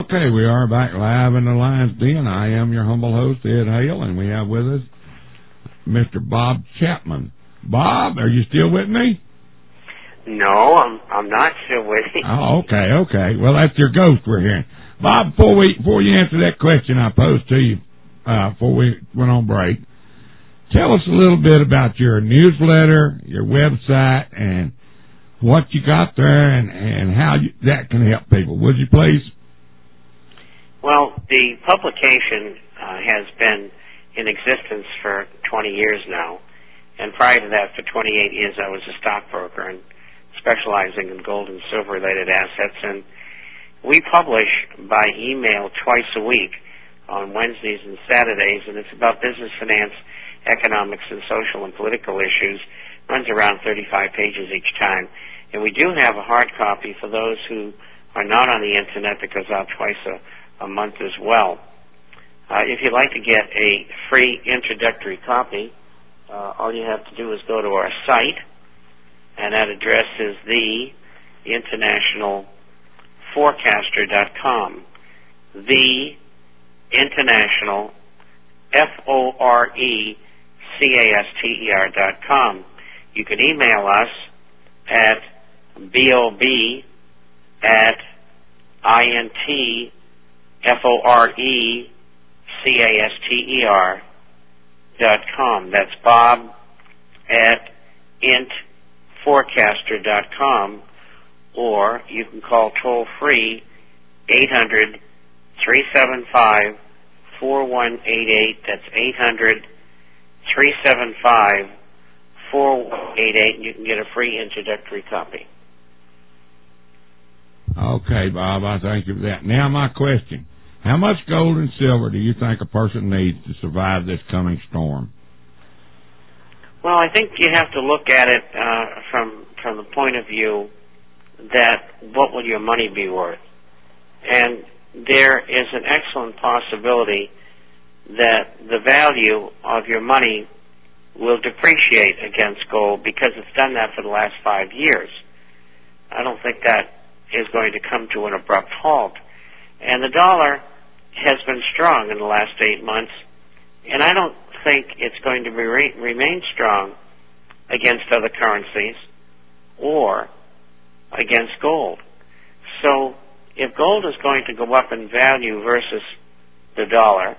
Okay, we are back live in the Lion's Den. I am your humble host, Ed Hale, and we have with us Mr. Bob Chapman. Bob, are you still with me? No, I'm not still with you. Oh, okay. Well, that's your ghost we're hearing. Bob, before you answer that question I posed to you before we went on break, tell us a little bit about your newsletter, your website, and what you got there and how that can help people. Would you please? Well, the publication has been in existence for 20 years now, and prior to that, for 28 years, I was a stockbroker and specializing in gold and silver-related assets, and we publish by email twice a week on Wednesdays and Saturdays, and it's about business, finance, economics, and social and political issues. It runs around 35 pages each time, and we do have a hard copy for those who are not on the Internet that goes out twice a month as well. If you'd like to get a free introductory copy, all you have to do is go to our site, and that address is theinternationalforecaster.com. The International, FORECASTER.com. You can email us at BOB@INTFORECASTER.com. That's Bob at intforecaster.com, or you can call toll-free 800-375-4188. That's 800-375-4188, and you can get a free introductory copy. Okay, Bob, I thank you for that. Now my question. How much gold and silver do you think a person needs to survive this coming storm? Well, I think you have to look at it from the point of view that what will your money be worth? And there is an excellent possibility that the value of your money will depreciate against gold because it's done that for the last 5 years. I don't think that is going to come to an abrupt halt. And the dollar has been strong in the last 8 months, and I don't think it's going to remain strong against other currencies or against gold. So if gold is going to go up in value versus the dollar,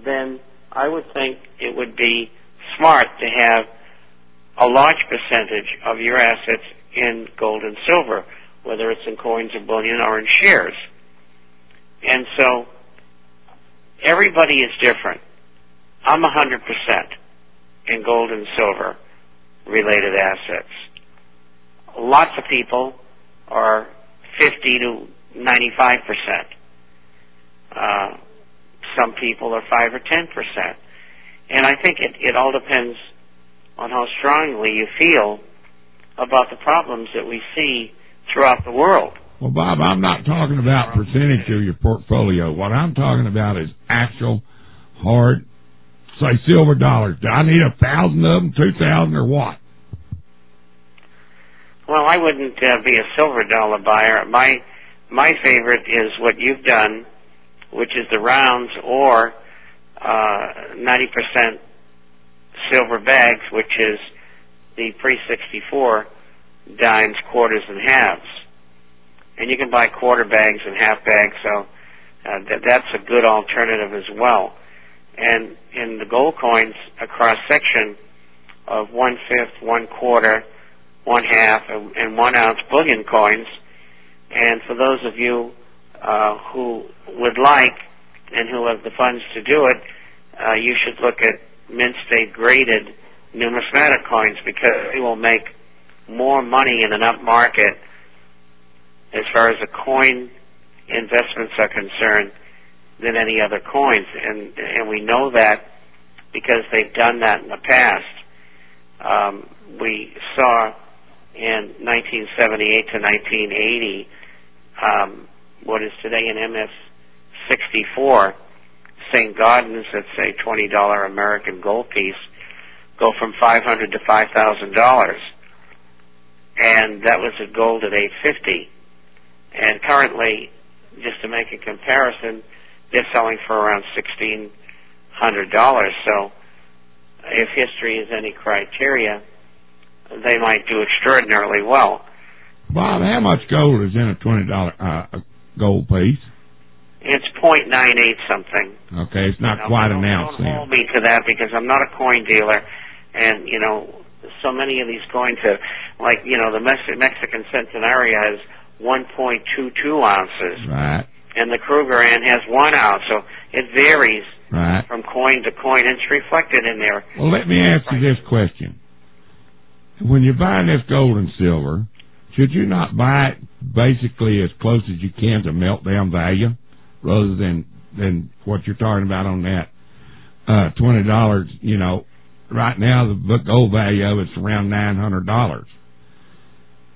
then I would think it would be smart to have a large percentage of your assets in gold and silver, whether it's in coins or bullion or in shares. And so everybody is different. I'm 100% in gold and silver related assets. Lots of people are 50 to 95%. Some people are 5 or 10%. And I think it all depends on how strongly you feel about the problems that we see throughout the world. Well, Bob, I'm not talking about percentage of your portfolio. What I'm talking about is actual hard, say, silver dollars. Do I need 1,000 of them, 2,000, or what? Well, I wouldn't be a silver dollar buyer. My favorite is what you've done, which is the rounds or 90% silver bags, which is the pre-64 dimes, quarters, and halves. And you can buy quarter bags and half bags, so that's a good alternative as well. And in the gold coins, a cross-section of 1/5, 1/4, 1/2, and 1 ounce bullion coins. And for those of you who would like and who have the funds to do it, you should look at mint state graded numismatic coins, because they will make more money in an up market as far as the coin investments are concerned than any other coins. And we know that because they've done that in the past. We saw in 1978 to 1980 what is today an MS-64 St. Gaudens, that's a $20 American gold piece, go from $500 to $5,000. And that was at gold at $850. And currently, just to make a comparison, they're selling for around $1,600. So if history is any criteria, they might do extraordinarily well. Bob, how much gold is in a $20 gold piece? It's .98 something. Okay, it's not quite an ounce. Don't hold me to that because I'm not a coin dealer, and so many of these coins have, like the Mexican centenario has 1.22 ounces, right? And the Krugerrand has 1 ounce, so it varies from coin to coin, and it's reflected in there. Well, let me ask you this question: when you're buying this gold and silver, should you not buy it basically as close as you can to meltdown value, rather than what you're talking about on that $20? Right now the gold value of it's around $900,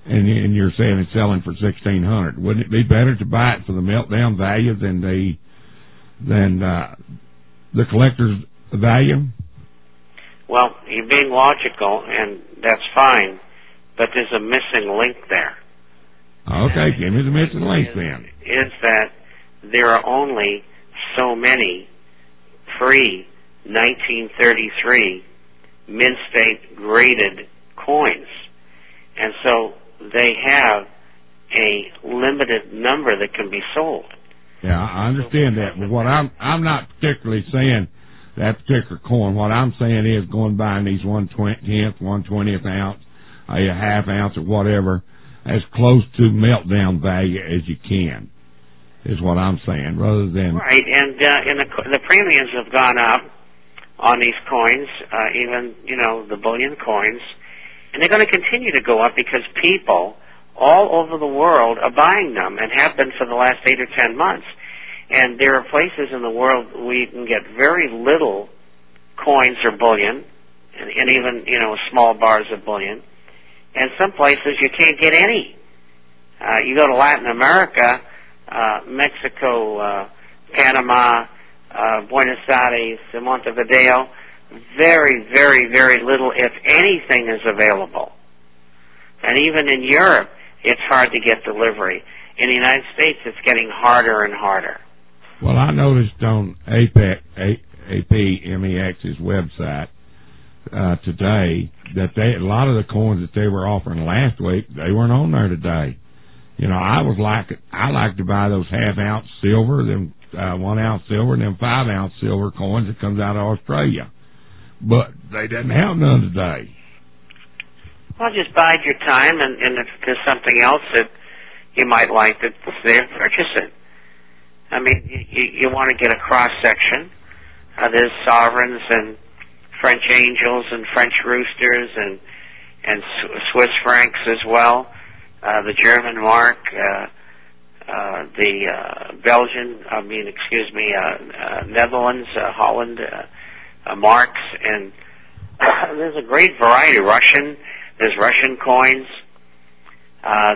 and you're saying it's selling for $1,600. Wouldn't it be better to buy it for the meltdown value than the collector's value? Well, you're being logical, and that's fine, but there's a missing link there. Okay, give me the missing link then. Is that there are only so many pre-1933 Mint State graded coins, and so they have a limited number that can be sold. Yeah, I understand that, but what I'm not particularly saying that particular coin. What I'm saying is going buying these 1/20th, 1/20th ounce, a half ounce or whatever, as close to meltdown value as you can, is what I'm saying, rather than... Right, and the premiums have gone up on these coins, even, the bullion coins, and they're going to continue to go up because people all over the world are buying them and have been for the last 8 or 10 months. And there are places in the world where you can get very little coins or bullion, and even, small bars of bullion. And some places you can't get any. You go to Latin America, Mexico, Panama, Buenos Aires, Montevideo, very, very, very little, if anything, is available. And even in Europe, it's hard to get delivery. In the United States, it's getting harder and harder. Well, I noticed on APMEX's website today that a lot of the coins that they were offering last week, they weren't on there today. I like to buy those half-ounce silver, them 1 ounce silver, and them 5 ounce silver coins that comes out of Australia. But they didn't have none today. Well, just bide your time, and if there's something else that you might like that's there, purchase it. I mean, you want to get a cross-section. There's sovereigns and French angels and French roosters and Swiss francs as well, the German mark, the Netherlands, Holland marks, and there's a great variety. There's Russian coins.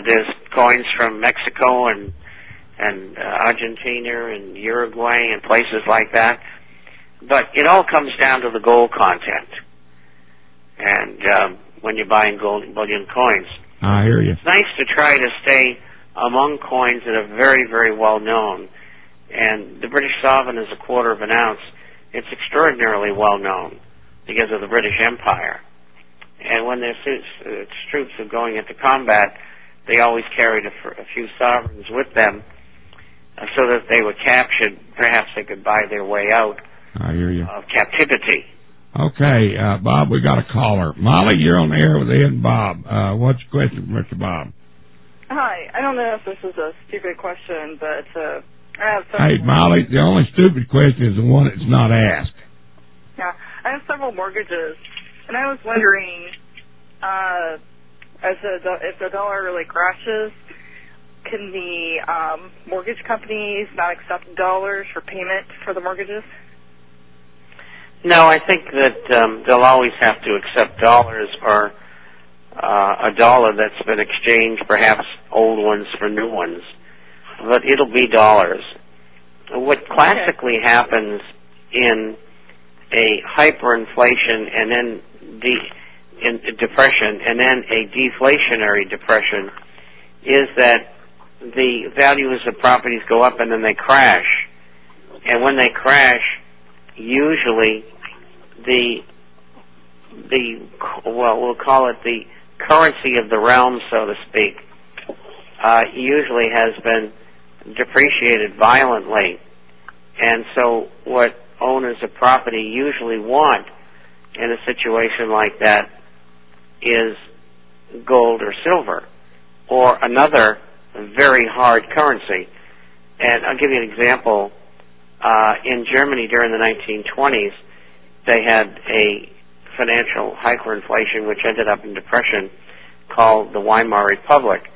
There's coins from Mexico and Argentina and Uruguay and places like that. But it all comes down to the gold content. And when you're buying gold bullion coins, I hear you. It's nice to try to stay among coins that are very, very well known. And the British sovereign is 1/4 of an ounce. It's extraordinarily well known because of the British Empire. And when their troops are going into combat, they always carried a few sovereigns with them so that they were captured. Perhaps they could buy their way out of captivity. Okay, Bob, we got a caller. Molly, you're on the air with Ed and Bob. What's your question, Mr. Bob? Hi. I don't know if this is a stupid question, but I have several... Hey, Molly, the only stupid question is the one that's not asked. Yeah, I have several mortgages, and I was wondering, if the dollar really crashes, can the mortgage companies not accept dollars for payment for the mortgages? No, I think that they'll always have to accept dollars or a dollar that's been exchanged, perhaps old ones for new ones. But it'll be dollars. What classically happens in a hyperinflation and then depression and then a deflationary depression is that the values of properties go up and then they crash. And when they crash, usually we'll call it the currency of the realm, so to speak, usually has been depreciated violently. And so what owners of property usually want in a situation like that is gold or silver or another very hard currency. And I'll give you an example. In Germany during the 1920s, they had a financial hyperinflation which ended up in depression called the Weimar Republic.